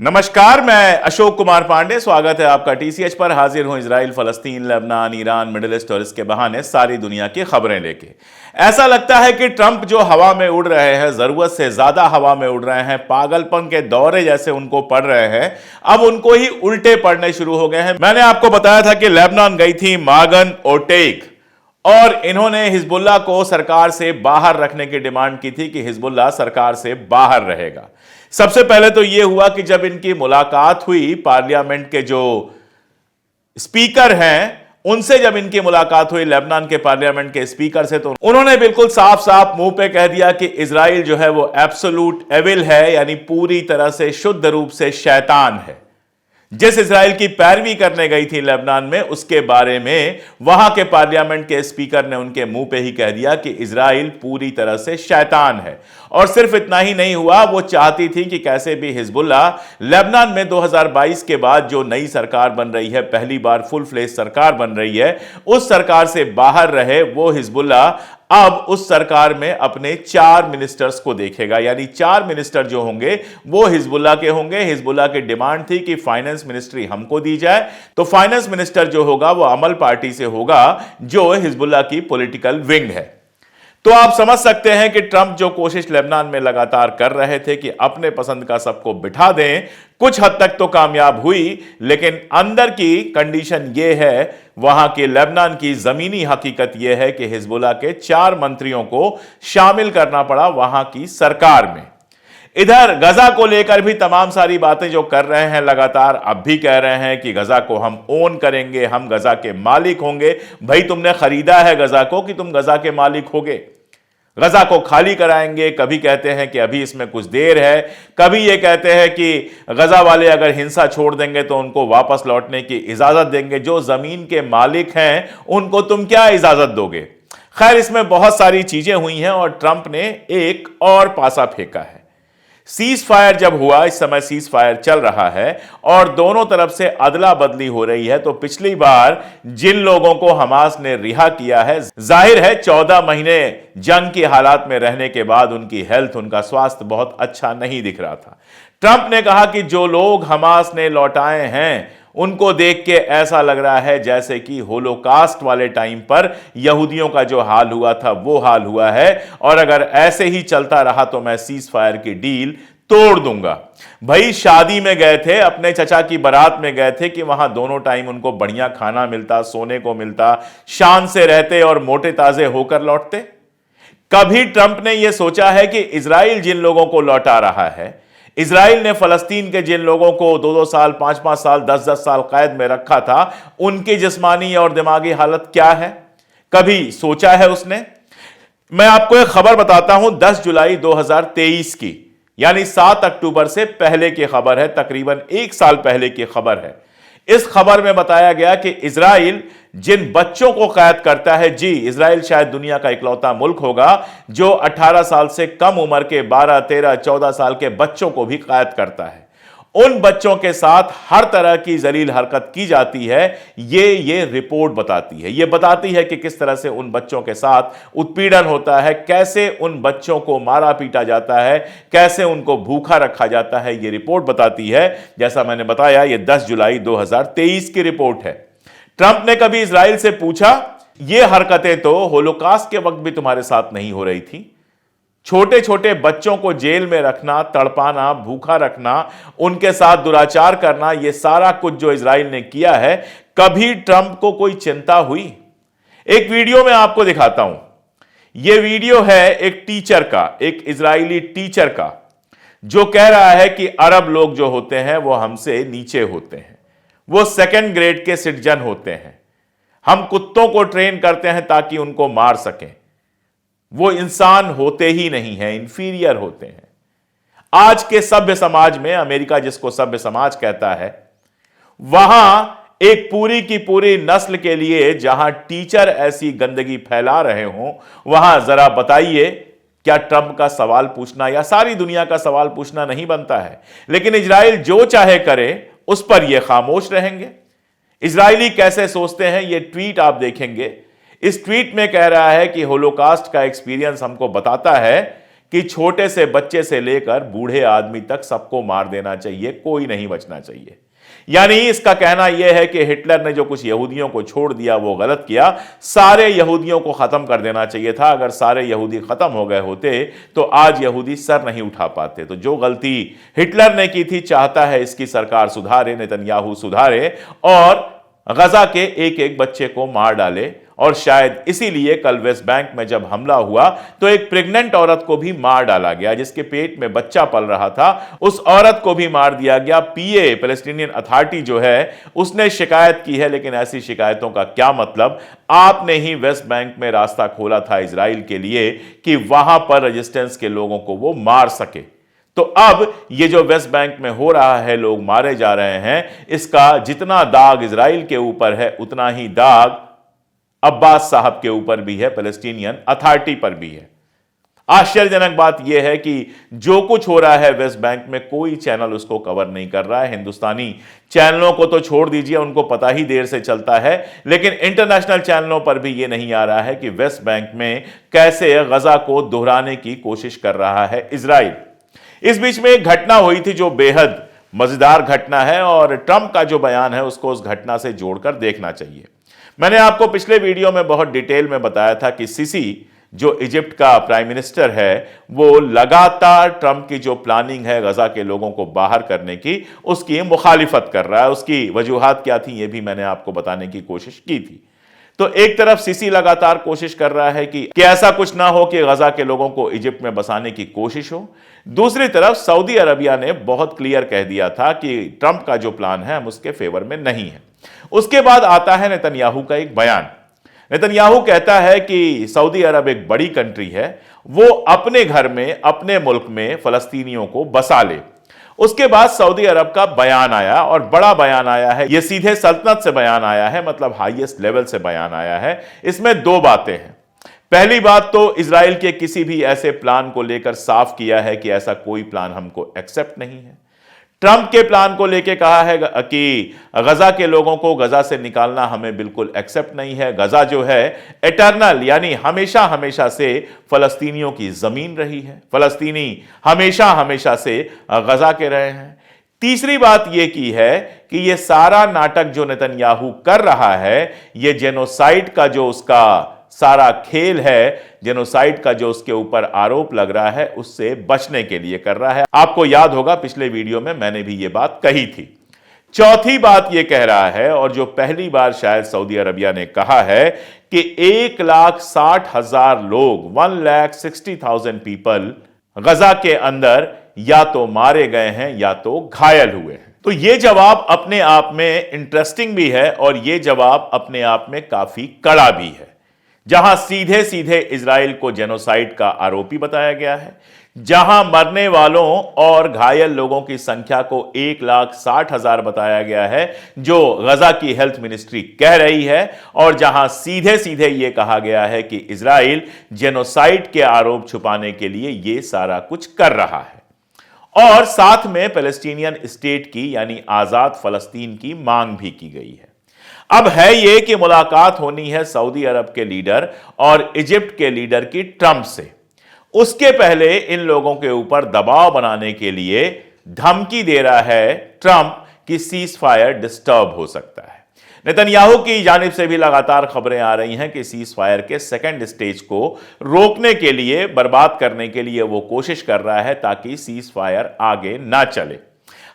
नमस्कार, मैं अशोक कुमार पांडे। स्वागत है आपका टीसीएच पर। हाजिर हूं इजराइल, फलस्तीन, लेबनान, ईरान, मिडिल ईस्ट और इसके बहाने सारी दुनिया की खबरें लेके। ऐसा लगता है कि ट्रंप जो हवा में उड़ रहे हैं, जरूरत से ज्यादा हवा में उड़ रहे हैं, पागलपन के दौरे जैसे उनको पड़ रहे हैं, अब उनको ही उल्टे पड़ने शुरू हो गए हैं। मैंने आपको बताया था कि लेबनान गई थी मागन ओटेक और इन्होंने हिजबुल्लाह को सरकार से बाहर रखने की डिमांड की थी कि हिजबुल्लाह सरकार से बाहर रहेगा। सबसे पहले तो यह हुआ कि जब इनकी मुलाकात हुई पार्लियामेंट के जो स्पीकर हैं उनसे, जब इनकी मुलाकात हुई लेबनान के पार्लियामेंट के स्पीकर से, तो उन्होंने बिल्कुल साफ साफ मुंह पे कह दिया कि इजराइल जो है वो एब्सोल्यूट एविल है, यानी पूरी तरह से शुद्ध रूप से शैतान है। जिस इजराइल की पैरवी करने गई थी लेबनान में, उसके बारे में वहां के पार्लियामेंट के स्पीकर ने उनके मुंह पे ही कह दिया कि इजराइल पूरी तरह से शैतान है। और सिर्फ इतना ही नहीं हुआ, वो चाहती थी कि कैसे भी हिजबुल्लाह लेबनान में 2022 के बाद जो नई सरकार बन रही है, पहली बार फुल फ्लेज सरकार बन रही है, उस सरकार से बाहर रहे। वो हिजबुल्लाह अब उस सरकार में अपने 4 मिनिस्टर्स को देखेगा, यानी 4 मिनिस्टर जो होंगे वो हिजबुल्लाह के होंगे। हिजबुल्लाह की डिमांड थी कि फाइनेंस मिनिस्ट्री हमको दी जाए, तो फाइनेंस मिनिस्टर जो होगा वो अमल पार्टी से होगा, जो हिजबुल्लाह की पॉलिटिकल विंग है। तो आप समझ सकते हैं कि ट्रंप जो कोशिश लेबनान में लगातार कर रहे थे कि अपने पसंद का सबको बिठा दें, कुछ हद तक तो कामयाब हुई, लेकिन अंदर की कंडीशन यह है, वहां के लेबनान की जमीनी हकीकत यह है कि हिजबुल्लाह के 4 मंत्रियों को शामिल करना पड़ा वहां की सरकार में। इधर गजा को लेकर भी तमाम सारी बातें जो कर रहे हैं लगातार, अब भी कह रहे हैं कि गजा को हम ओन करेंगे, हम गजा के मालिक होंगे। भाई, तुमने खरीदा है गजा को कि तुम गजा के मालिक होगे? गजा को खाली कराएंगे। कभी कहते हैं कि अभी इसमें कुछ देर है, कभी ये कहते हैं कि गजा वाले अगर हिंसा छोड़ देंगे तो उनको वापस लौटने की इजाजत देंगे। जो जमीन के मालिक हैं उनको तुम क्या इजाजत दोगे? खैर, इसमें बहुत सारी चीजें हुई हैं और ट्रंप ने एक और पासा फेंका है। सीज फायर जब हुआ, इस समय सीज फायर चल रहा है और दोनों तरफ से अदला बदली हो रही है, तो पिछली बार जिन लोगों को हमास ने रिहा किया है, जाहिर है 14 महीने जंग की हालात में रहने के बाद उनकी हेल्थ, उनका स्वास्थ्य बहुत अच्छा नहीं दिख रहा था। ट्रंप ने कहा कि जो लोग हमास ने लौटाए हैं उनको देख के ऐसा लग रहा है जैसे कि होलोकास्ट वाले टाइम पर यहूदियों का जो हाल हुआ था वो हाल हुआ है, और अगर ऐसे ही चलता रहा तो मैं सीज फायर की डील तोड़ दूंगा। भाई, शादी में गए थे, अपने चचा की बारात में गए थे कि वहां दोनों टाइम उनको बढ़िया खाना मिलता, सोने को मिलता, शान से रहते और मोटे ताजे होकर लौटते। कभी ट्रंप ने यह सोचा है कि इजराइल जिन लोगों को लौटा रहा है, इजराइल ने फलस्तीन के जिन लोगों को 2-2 साल, 5-5 साल, 10-10 साल कैद में रखा था, उनकी जिस्मानी और दिमागी हालत क्या है? कभी सोचा है उसने? मैं आपको एक खबर बताता हूं, 10 जुलाई 2023 की, यानी 7 अक्टूबर से पहले की खबर है, तकरीबन 1 साल पहले की खबर है। इस खबर में बताया गया कि इजराइल जिन बच्चों को कैद करता है, जी, इजराइल शायद दुनिया का इकलौता मुल्क होगा जो 18 साल से कम उम्र के 12, 13, 14 साल के बच्चों को भी कैद करता है। उन बच्चों के साथ हर तरह की जलील हरकत की जाती है। ये रिपोर्ट बताती है, ये बताती है कि किस तरह से उन बच्चों के साथ उत्पीड़न होता है, कैसे उन बच्चों को मारा पीटा जाता है, कैसे उनको भूखा रखा जाता है। ये रिपोर्ट बताती है। जैसा मैंने बताया, ये 10 जुलाई 2023 की रिपोर्ट है। ट्रंप ने कभी इजराइल से पूछा, ये हरकतें तो होलोकास्ट के वक्त भी तुम्हारे साथ नहीं हो रही थी? छोटे छोटे बच्चों को जेल में रखना, तड़पाना, भूखा रखना, उनके साथ दुराचार करना, यह सारा कुछ जो इजराइल ने किया है, कभी ट्रंप को कोई चिंता हुई? एक वीडियो में आपको दिखाता हूं। यह वीडियो है एक टीचर का, एक इजरायली टीचर का, जो कह रहा है कि अरब लोग जो होते हैं वो हमसे नीचे होते हैं, वो 2nd ग्रेड के सिटीजन होते हैं, हम कुत्तों को ट्रेन करते हैं ताकि उनको मार सकें, वो इंसान होते ही नहीं है, इंफीरियर होते हैं। आज के सभ्य समाज में, अमेरिका जिसको सभ्य समाज कहता है, वहां एक पूरी की पूरी नस्ल के लिए जहां टीचर ऐसी गंदगी फैला रहे हों, वहां जरा बताइए, क्या ट्रंप का सवाल पूछना या सारी दुनिया का सवाल पूछना नहीं बनता है? लेकिन इजराइल जो चाहे करे, उस पर यह खामोश रहेंगे। इजरायली कैसे सोचते हैं, यह ट्वीट आप देखेंगे। इस ट्वीट में कह रहा है कि होलोकास्ट का एक्सपीरियंस हमको बताता है कि छोटे से बच्चे से लेकर बूढ़े आदमी तक सबको मार देना चाहिए, कोई नहीं बचना चाहिए। यानी इसका कहना यह है कि हिटलर ने जो कुछ यहूदियों को छोड़ दिया वो गलत किया, सारे यहूदियों को खत्म कर देना चाहिए था। अगर सारे यहूदी खत्म हो गए होते तो आज यहूदी सर नहीं उठा पाते। तो जो गलती हिटलर ने की थी, चाहता है इसकी सरकार सुधारे, नेतन्याहू सुधारे और गजा के एक एक बच्चे को मार डाले। और शायद इसीलिए कल वेस्ट बैंक में जब हमला हुआ तो एक प्रेग्नेंट औरत को भी मार डाला गया, जिसके पेट में बच्चा पल रहा था, उस औरत को भी मार दिया गया। पीए पैलेस्टीनियन अथॉरिटी जो है उसने शिकायत की है, लेकिन ऐसी शिकायतों का क्या मतलब? आपने ही वेस्ट बैंक में रास्ता खोला था इजराइल के लिए कि वहां पर रेजिस्टेंस के लोगों को वो मार सके। तो अब ये जो वेस्ट बैंक में हो रहा है, लोग मारे जा रहे हैं, इसका जितना दाग इजराइल के ऊपर है उतना ही दाग अब्बास साहब के ऊपर भी है, पैलेस्टीनियन अथॉरिटी पर भी है। आश्चर्यजनक बात यह है कि जो कुछ हो रहा है वेस्ट बैंक में, कोई चैनल उसको कवर नहीं कर रहा है। हिंदुस्तानी चैनलों को तो छोड़ दीजिए, उनको पता ही देर से चलता है, लेकिन इंटरनेशनल चैनलों पर भी यह नहीं आ रहा है कि वेस्ट बैंक में कैसे गजा को दोहराने की कोशिश कर रहा है इजराइल। इस बीच में एक घटना हुई थी जो बेहद मजेदार घटना है, और ट्रंप का जो बयान है उसको उस घटना से जोड़कर देखना चाहिए। मैंने आपको पिछले वीडियो में बहुत डिटेल में बताया था कि सीसी जो इजिप्ट का प्राइम मिनिस्टर है, वो लगातार ट्रंप की जो प्लानिंग है गजा के लोगों को बाहर करने की, उसकी मुखालिफत कर रहा है। उसकी वजूहात क्या थी ये भी मैंने आपको बताने की कोशिश की थी। तो एक तरफ सीसी लगातार कोशिश कर रहा है कि ऐसा कुछ ना हो कि गजा के लोगों को इजिप्ट में बसाने की कोशिश हो। दूसरी तरफ सऊदी अरबिया ने बहुत क्लियर कह दिया था कि ट्रंप का जो प्लान है हम उसके फेवर में नहीं है। उसके बाद आता है नेतन्याहू का एक बयान। नेतन्याहू कहता है कि सऊदी अरब एक बड़ी कंट्री है, वो अपने घर में, अपने मुल्क में फलस्तीनियों को बसा ले। उसके बाद सऊदी अरब का बयान आया, और बड़ा बयान आया है, यह सीधे सल्तनत से बयान आया है, मतलब हाईएस्ट लेवल से बयान आया है। इसमें दो बातें हैं। पहली बात तो इजराइल के किसी भी ऐसे प्लान को लेकर साफ किया है कि ऐसा कोई प्लान हमको एक्सेप्ट नहीं है। ट्रंप के प्लान को लेकर कहा है कि गजा के लोगों को गजा से निकालना हमें बिल्कुल एक्सेप्ट नहीं है। गजा जो है एटर्नल, यानी हमेशा हमेशा से फलस्तीनियों की जमीन रही है। फलस्तीनी हमेशा हमेशा से गजा के रहे हैं। तीसरी बात यह की है कि यह सारा नाटक जो नेतन्याहू कर रहा है, यह जेनोसाइड का जो उसका सारा खेल है, जेनोसाइड का जो उसके ऊपर आरोप लग रहा है, उससे बचने के लिए कर रहा है। आपको याद होगा पिछले वीडियो में मैंने भी यह बात कही थी। चौथी बात यह कह रहा है, और जो पहली बार शायद सऊदी अरबिया ने कहा है, कि 1,60,000 लोग, 1,60,000 पीपल गजा के अंदर या तो मारे गए हैं या तो घायल हुए हैं। तो यह जवाब अपने आप में इंटरेस्टिंग भी है, और यह जवाब अपने आप में काफी कड़ा भी है। जहां सीधे सीधे इजराइल को जेनोसाइड का आरोपी बताया गया है, जहां मरने वालों और घायल लोगों की संख्या को 1,60,000 बताया गया है, जो गजा की हेल्थ मिनिस्ट्री कह रही है, और जहां सीधे सीधे यह कहा गया है कि इजराइल जेनोसाइड के आरोप छुपाने के लिए यह सारा कुछ कर रहा है। और साथ में पैलेस्टीनियन स्टेट की, यानी आजाद फलस्तीन की मांग भी की गई है। अब है यह कि मुलाकात होनी है सऊदी अरब के लीडर और इजिप्ट के लीडर की ट्रंप से। उसके पहले इन लोगों के ऊपर दबाव बनाने के लिए धमकी दे रहा है ट्रंप कि सीज फायर डिस्टर्ब हो सकता है। नेतन्याहू की जानिब से भी लगातार खबरें आ रही हैं कि सीज फायर के सेकंड स्टेज को रोकने के लिए, बर्बाद करने के लिए वो कोशिश कर रहा है ताकि सीज फायर आगे ना चले।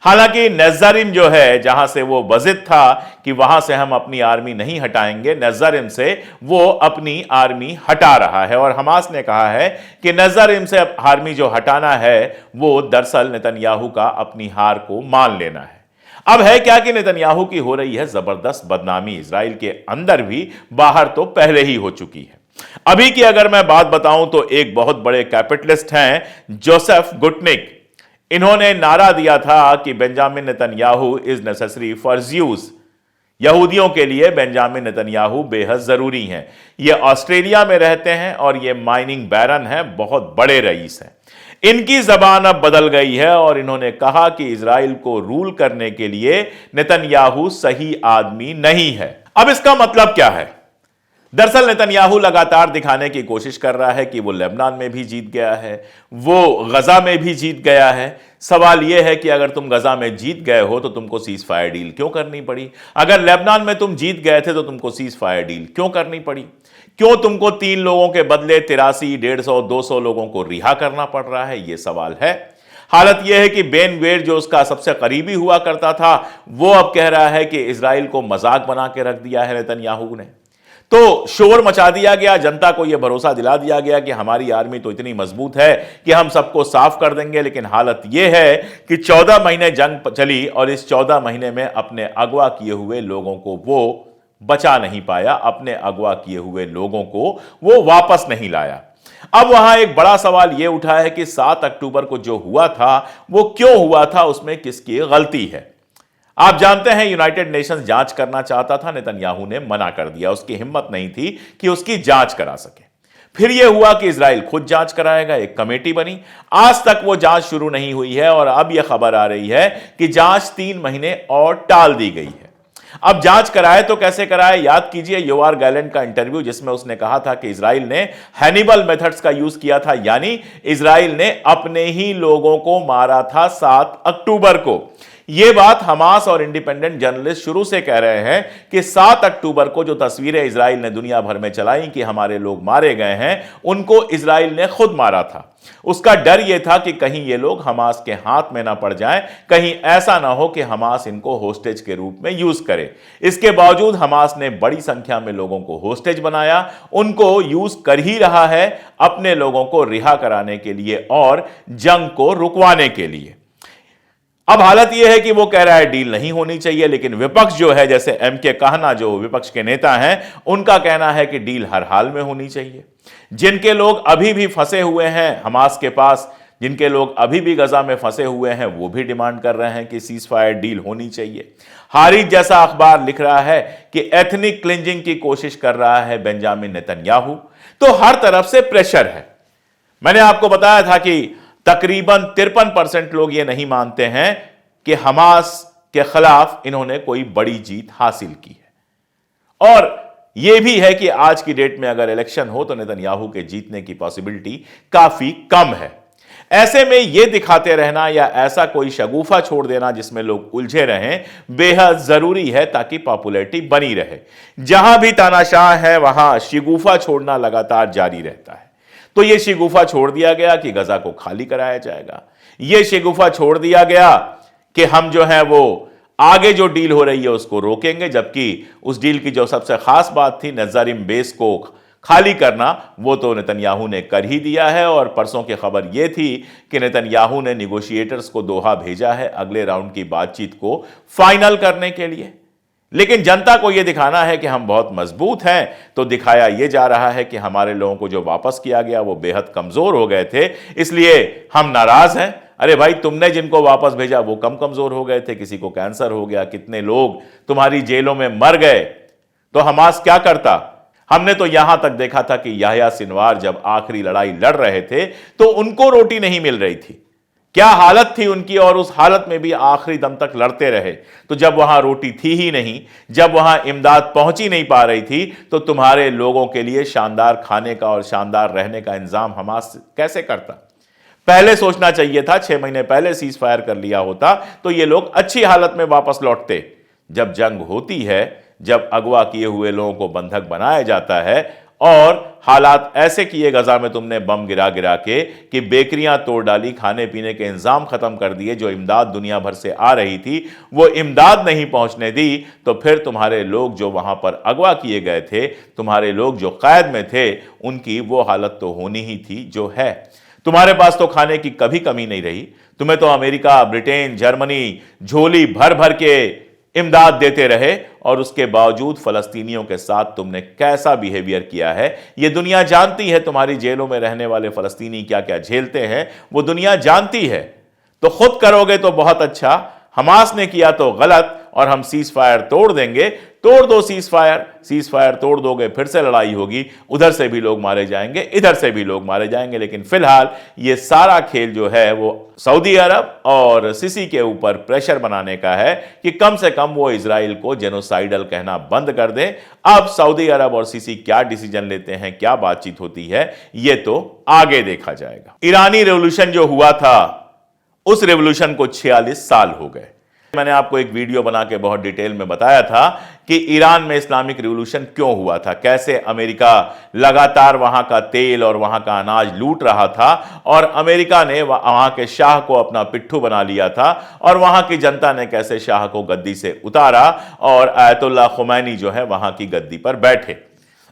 हालांकि नज़ारिम जो है, जहां से वो बजिद था कि वहां से हम अपनी आर्मी नहीं हटाएंगे, नज़ारिम से वो अपनी आर्मी हटा रहा है, और हमास ने कहा है कि नज़ारिम से आर्मी जो हटाना है वो दरअसल नेतन्याहू का अपनी हार को मान लेना है। अब है क्या कि नेतन्याहू की हो रही है जबरदस्त बदनामी, इजराइल के अंदर भी, बाहर तो पहले ही हो चुकी है। अभी की अगर मैं बात बताऊं तो एक बहुत बड़े कैपिटलिस्ट हैं जोसेफ गुटनिक। इन्होंने नारा दिया था कि Benjamin Netanyahu is necessary for Jews. यहूदियों के लिए बेंजामिन नेतन्याहू बेहद जरूरी हैं। ये ऑस्ट्रेलिया में रहते हैं और ये माइनिंग बैरन हैं, बहुत बड़े रईस हैं। इनकी जबान अब बदल गई है और इन्होंने कहा कि इजराइल को रूल करने के लिए नेतन्याहू सही आदमी नहीं है। अब इसका मतलब क्या है? दरअसल नेतन्याहू लगातार दिखाने की कोशिश कर रहा है कि वो लेबनान में भी जीत गया है, वो गजा में भी जीत गया है। सवाल यह है कि अगर तुम गजा में जीत गए हो तो तुमको सीज फायर डील क्यों करनी पड़ी? अगर लेबनान में तुम जीत गए थे तो तुमको सीज फायर डील क्यों करनी पड़ी? क्यों तुमको 3 लोगों के बदले 83, 150, 200 लोगों को रिहा करना पड़ रहा है? यह सवाल है। हालत यह है कि बेन गवीर जो उसका सबसे करीबी हुआ करता था, वो अब कह रहा है कि इजराइल को मजाक बना के रख दिया है नेतन्याहू ने। तो शोर मचा दिया गया, जनता को यह भरोसा दिला दिया गया कि हमारी आर्मी तो इतनी मजबूत है कि हम सबको साफ कर देंगे। लेकिन हालत यह है कि 14 महीने जंग चली और इस 14 महीने में अपने अगवा किए हुए लोगों को वो बचा नहीं पाया, अपने अगवा किए हुए लोगों को वो वापस नहीं लाया। अब वहां एक बड़ा सवाल यह उठा है कि 7 अक्टूबर को जो हुआ था वो क्यों हुआ था, उसमें किसकी गलती है? आप जानते हैं यूनाइटेड नेशंस जांच करना चाहता था, नेतन्याहू ने मना कर दिया। उसकी हिम्मत नहीं थी कि उसकी जांच करा सके। फिर यह हुआ कि इजराइल खुद जांच कराएगा, एक कमेटी बनी। आज तक वो जांच शुरू नहीं हुई है और अब यह खबर आ रही है कि जांच 3 महीने और टाल दी गई है। अब जांच कराए तो कैसे कराए? याद कीजिए योआर गैलेंट का इंटरव्यू, जिसमें उसने कहा था कि इजराइल ने हैनिबल मेथड्स का यूज किया था, यानी इजराइल ने अपने ही लोगों को मारा था 7 अक्टूबर को। यह बात हमास और इंडिपेंडेंट जर्नलिस्ट शुरू से कह रहे हैं कि 7 अक्टूबर को जो तस्वीरें इजराइल ने दुनिया भर में चलाई कि हमारे लोग मारे गए हैं, उनको इजराइल ने खुद मारा था। उसका डर यह था कि कहीं ये लोग हमास के हाथ में ना पड़ जाएं, कहीं ऐसा ना हो कि हमास इनको होस्टेज के रूप में यूज करे। इसके बावजूद हमास ने बड़ी संख्या में लोगों को होस्टेज बनाया, उनको यूज कर ही रहा है अपने लोगों को रिहा कराने के लिए और जंग को रुकवाने के लिए। अब हालत यह है कि वो कह रहा है डील नहीं होनी चाहिए, लेकिन विपक्ष जो है, जैसे एम.के. कहना जो विपक्ष के नेता हैं, उनका कहना है कि डील हर हाल में होनी चाहिए। जिनके लोग अभी भी फंसे हुए हैं हमास के पास, जिनके लोग अभी भी गजा में फंसे हुए हैं, वो भी डिमांड कर रहे हैं कि सीज फायर डील होनी चाहिए। हारिज जैसा अखबार लिख रहा है कि एथनिक क्लिंजिंग की कोशिश कर रहा है बेंजामिन नेतन्याहू। तो हर तरफ से प्रेशर है। मैंने आपको बताया था कि तकरीबन 53% लोग ये नहीं मानते हैं कि हमास के खिलाफ इन्होंने कोई बड़ी जीत हासिल की है। और यह भी है कि आज की डेट में अगर इलेक्शन हो तो नेतन्याहू के जीतने की पॉसिबिलिटी काफी कम है। ऐसे में यह दिखाते रहना या ऐसा कोई शगुफा छोड़ देना जिसमें लोग उलझे रहें, बेहद जरूरी है ताकि पॉपुलैरिटी बनी रहे। जहां भी तानाशाह है वहां शगुफा छोड़ना लगातार जारी रहता है। तो यह शिगुफा छोड़ दिया गया कि गजा को खाली कराया जाएगा। यह शिगुफा छोड़ दिया गया कि हम जो है वो आगे जो डील हो रही है उसको रोकेंगे, जबकि उस डील की जो सबसे खास बात थी नज़ारिम बेस को खाली करना, वो तो नेतन्याहू ने कर ही दिया है। और परसों की खबर यह थी कि नेतन्याहू ने निगोशिएटर्स को दोहा भेजा है अगले राउंड की बातचीत को फाइनल करने के लिए। लेकिन जनता को यह दिखाना है कि हम बहुत मजबूत हैं, तो दिखाया यह जा रहा है कि हमारे लोगों को जो वापस किया गया वो बेहद कमजोर हो गए थे, इसलिए हम नाराज हैं। अरे भाई, तुमने जिनको वापस भेजा वो कम कमजोर हो गए थे, किसी को कैंसर हो गया, कितने लोग तुम्हारी जेलों में मर गए, तो हमास क्या करता? हमने तो यहां तक देखा था कि याह्या सिनवार जब आखिरी लड़ाई लड़ रहे थे तो उनको रोटी नहीं मिल रही थी। क्या हालत थी उनकी, और उस हालत में भी आखिरी दम तक लड़ते रहे। तो जब वहां रोटी थी ही नहीं, जब वहां इमदाद पहुंची नहीं पा रही थी, तो तुम्हारे लोगों के लिए शानदार खाने का और शानदार रहने का इंतजाम हमास कैसे करता? पहले सोचना चाहिए था, 6 महीने पहले सीज फायर कर लिया होता तो ये लोग अच्छी हालत में वापस लौटते। जब जंग होती है, जब अगवा किए हुए लोगों को बंधक बनाया जाता है और हालात ऐसे किए गजा में तुमने बम गिरा गिरा के कि बेकरियां तोड़ डाली, खाने पीने के इंतजाम खत्म कर दिए, जो इमदाद दुनिया भर से आ रही थी वो इमदाद नहीं पहुंचने दी, तो फिर तुम्हारे लोग जो वहां पर अगवा किए गए थे, तुम्हारे लोग जो कैद में थे, उनकी वो हालत तो होनी ही थी जो है। तुम्हारे पास तो खाने की कभी कमी नहीं रही। तुम्हें तो अमेरिका, ब्रिटेन, जर्मनी झोली भर भर के इमदाद देते रहे, और उसके बावजूद फलस्तीनियों के साथ तुमने कैसा बिहेवियर किया है यह दुनिया जानती है। तुम्हारी जेलों में रहने वाले फलस्तीनी क्या क्या झेलते हैं वो दुनिया जानती है। तो खुद करोगे तो बहुत अच्छा, हमास ने किया तो गलत, और हम सीज फायर तोड़ देंगे, तोड़ दो सीज फायर तोड़ दोगे, फिर से लड़ाई होगी, उधर से भी लोग मारे जाएंगे, इधर से भी लोग मारे जाएंगे। लेकिन फिलहाल ये सारा खेल जो है वो सऊदी अरब और सीसी के ऊपर प्रेशर बनाने का है कि कम से कम वो इजराइल को जेनोसाइडल कहना बंद कर दे। अब सऊदी अरब और सीसी क्या डिसीजन लेते हैं, क्या बातचीत होती है, ये तो आगे देखा जाएगा। ईरानी रेवोल्यूशन जो हुआ था, उस रेवोल्यूशन को 46 साल हो गए। मैंने आपको एक वीडियो बना के बहुत डिटेल में बताया था कि ईरान में इस्लामिक रिवॉल्यूशन क्यों हुआ था, कैसे अमेरिका लगातार वहां का तेल और वहां का अनाज लूट रहा था और अमेरिका ने वहां के शाह को अपना पिट्ठू बना लिया था और वहां की जनता ने कैसे शाह को गद्दी से उतारा और आयतुल्लाह खुमैनी जो है वहां की गद्दी पर बैठे।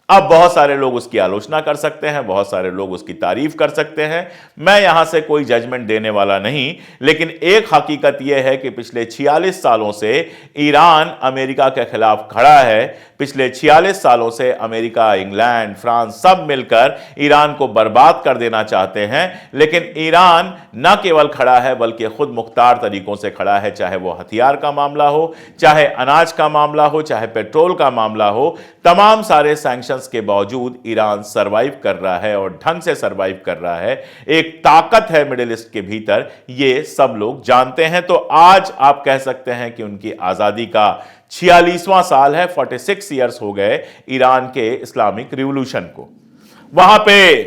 अब बहुत सारे लोग उसकी आलोचना कर सकते हैं, बहुत सारे लोग उसकी तारीफ कर सकते हैं। मैं यहां से कोई जजमेंट देने वाला नहीं, लेकिन एक हकीकत यह है कि पिछले 46 सालों से ईरान अमेरिका के खिलाफ खड़ा है। पिछले 46 सालों से अमेरिका, इंग्लैंड, फ्रांस सब मिलकर ईरान को बर्बाद कर देना चाहते हैं, लेकिन ईरान न केवल खड़ा है बल्कि खुद मुख्तार तरीकों से खड़ा है। चाहे वो हथियार का मामला हो, चाहे अनाज का मामला हो, चाहे पेट्रोल का मामला हो, तमाम सारे सैंक्शंस के बावजूद ईरान सरवाइव कर रहा है और ढंग से सरवाइव कर रहा है। एक ताकत है मिडिल ईस्ट के भीतर, ये सब लोग जानते हैं। तो आज आप कह सकते हैं कि उनकी आजादी का 46वां साल है, 46 ईयर्स हो गए ईरान के इस्लामिक रिवॉल्यूशन को। वहां पे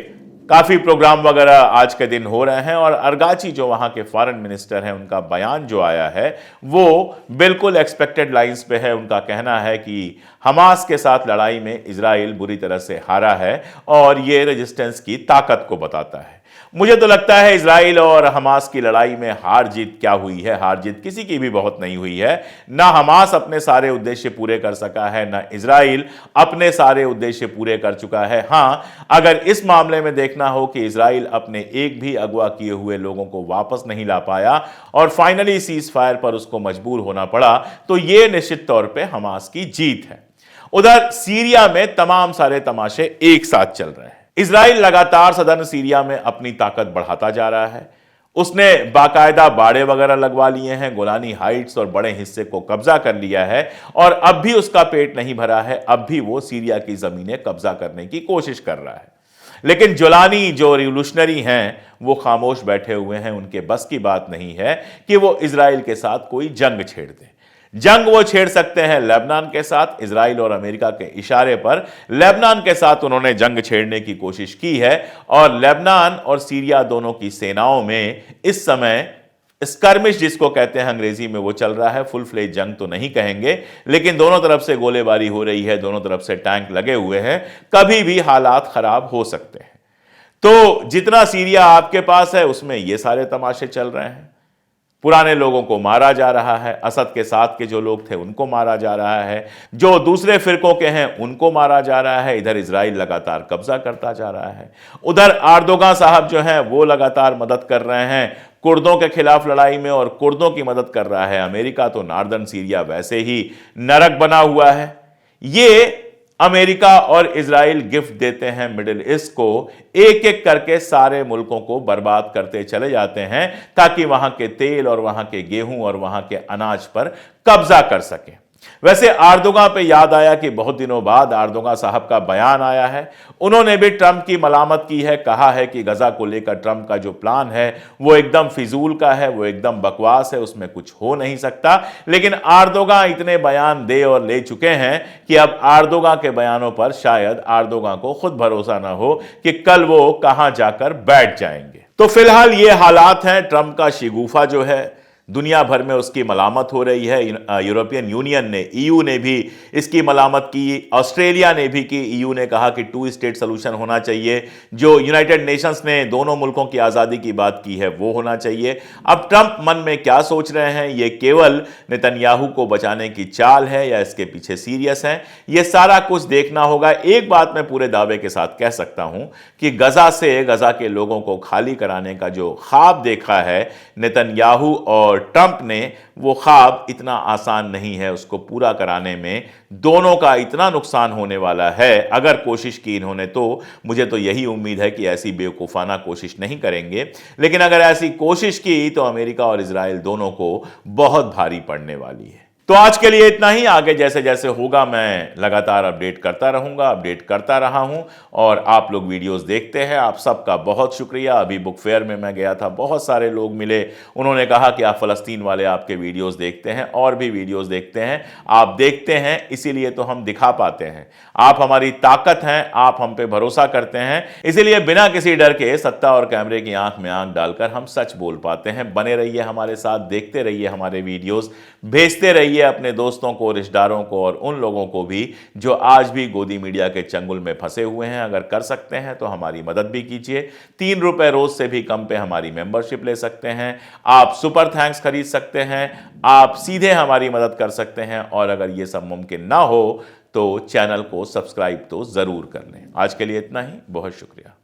काफी प्रोग्राम वगैरह आज के दिन हो रहे हैं और अरगाची जो वहां के फॉरेन मिनिस्टर हैं, उनका बयान जो आया है वो बिल्कुल एक्सपेक्टेड लाइंस पे है। उनका कहना है कि हमास के साथ लड़ाई में इजराइल बुरी तरह से हारा है और ये रेजिस्टेंस की ताकत को बताता है। मुझे तो लगता है इजराइल और हमास की लड़ाई में हार जीत क्या हुई है, हार जीत किसी की भी बहुत नहीं हुई है। ना हमास अपने सारे उद्देश्य पूरे कर सका है, ना इजराइल अपने सारे उद्देश्य पूरे कर चुका है। हां, अगर इस मामले में देखना हो कि इजराइल अपने एक भी अगवा किए हुए लोगों को वापस नहीं ला पाया और फाइनली सीज फायर पर उसको मजबूर होना पड़ा, तो यह निश्चित तौर पर हमास की जीत है। उधर सीरिया में तमाम सारे तमाशे एक साथ चल रहे हैं। इजराइल लगातार सदर्न सीरिया में अपनी ताकत बढ़ाता जा रहा है। उसने बाकायदा बाड़े वगैरह लगवा लिए हैं, गोलानी हाइट्स और बड़े हिस्से को कब्जा कर लिया है और अब भी उसका पेट नहीं भरा है। अब भी वो सीरिया की जमीनें कब्जा करने की कोशिश कर रहा है। लेकिन जोलानी जो रिवोल्यूशनरी हैं वो खामोश बैठे हुए हैं। उनके बस की बात नहीं है कि वो इजराइल के साथ कोई जंग छेड़ दें। जंग वो छेड़ सकते हैं लेबनान के साथ। इजराइल और अमेरिका के इशारे पर लेबनान के साथ उन्होंने जंग छेड़ने की कोशिश की है और लेबनान और सीरिया दोनों की सेनाओं में इस समय स्कर्मिश जिसको कहते हैं अंग्रेजी में वो चल रहा है। फुल फ्लेज जंग तो नहीं कहेंगे, लेकिन दोनों तरफ से गोलेबारी हो रही है, दोनों तरफ से टैंक लगे हुए हैं। कभी भी हालात खराब हो सकते हैं। तो जितना सीरिया आपके पास है उसमें ये सारे तमाशे चल रहे हैं। पुराने लोगों को मारा जा रहा है, असद के साथ के जो लोग थे उनको मारा जा रहा है, जो दूसरे फिरकों के हैं उनको मारा जा रहा है। इधर इजराइल लगातार कब्जा करता जा रहा है। उधर आर्दोगान साहब जो हैं वो लगातार मदद कर रहे हैं कुर्दों के खिलाफ लड़ाई में और कुर्दों की मदद कर रहा है अमेरिका। तो नॉर्दर्न सीरिया वैसे ही नरक बना हुआ है। ये अमेरिका और इजराइल गिफ्ट देते हैं मिडिल ईस्ट को, एक एक करके सारे मुल्कों को बर्बाद करते चले जाते हैं ताकि वहां के तेल और वहां के गेहूं और वहां के अनाज पर कब्जा कर सकें। वैसे आर्दोगान पे याद आया कि बहुत दिनों बाद आर्दोगान साहब का बयान आया है। उन्होंने भी ट्रंप की मलामत की है, कहा है कि गजा को लेकर ट्रंप का जो प्लान है वो एकदम फिजूल का है, वो एकदम बकवास है, उसमें कुछ हो नहीं सकता। लेकिन आर्दोगान इतने बयान दे और ले चुके हैं कि अब आर्दोगान के बयानों पर शायद आर्दोगान को खुद भरोसा ना हो कि कल वो कहां जाकर बैठ जाएंगे। तो फिलहाल ये हालात हैं। ट्रंप का शिगुफा जो है दुनिया भर में उसकी मलामत हो रही है। यूरोपियन यूनियन ने, ईयू ने भी इसकी मलामत की, ऑस्ट्रेलिया ने भी की। ईयू ने कहा कि 2 स्टेट सोल्यूशन होना चाहिए। जो यूनाइटेड नेशंस ने दोनों मुल्कों की आज़ादी की बात की है वो होना चाहिए। अब ट्रंप मन में क्या सोच रहे हैं, ये केवल नेतन्याहू को बचाने की चाल है या इसके पीछे सीरियस है, ये सारा कुछ देखना होगा। एक बात मैं पूरे दावे के साथ कह सकता हूं कि गजा के लोगों को खाली कराने का जो ख्वाब देखा है नेतन्याहू और ट्रंप ने, वो ख्वाब इतना आसान नहीं है। उसको पूरा कराने में दोनों का इतना नुकसान होने वाला है। अगर कोशिश की इन्होंने तो मुझे तो यही उम्मीद है कि ऐसी बेवकूफ़ाना कोशिश नहीं करेंगे। लेकिन अगर ऐसी कोशिश की तो अमेरिका और इजराइल दोनों को बहुत भारी पड़ने वाली है। तो आज के लिए इतना ही। आगे जैसे जैसे होगा मैं लगातार अपडेट करता रहूंगा, अपडेट करता रहा हूं, और आप लोग वीडियोस देखते हैं, आप सबका बहुत शुक्रिया। अभी बुक फेयर में मैं गया था, बहुत सारे लोग मिले, उन्होंने कहा कि आप फ़लस्तीन वाले आपके वीडियोस देखते हैं और भी वीडियोस देखते हैं, आप देखते हैं इसीलिए तो हम दिखा पाते हैं। आप हमारी ताकत हैं, आप हम पे भरोसा करते हैं, इसीलिए बिना किसी डर के सत्ता और कैमरे की आंख में आंख डालकर हम सच बोल पाते हैं। बने रहिए हमारे साथ, देखते रहिए हमारे वीडियोस, भेजते रहिए अपने दोस्तों को, रिश्तेदारों को और उन लोगों को भी जो आज भी गोदी मीडिया के चंगुल में फंसे हुए हैं। अगर कर सकते हैं तो हमारी मदद भी कीजिए। 3 रुपए रोज से भी कम पे हमारी मेंबरशिप ले सकते हैं, आप सुपर थैंक्स खरीद सकते हैं, आप सीधे हमारी मदद कर सकते हैं, और अगर यह सब मुमकिन ना हो तो चैनल को सब्सक्राइब तो जरूर कर लें। आज के लिए इतना ही, बहुत शुक्रिया।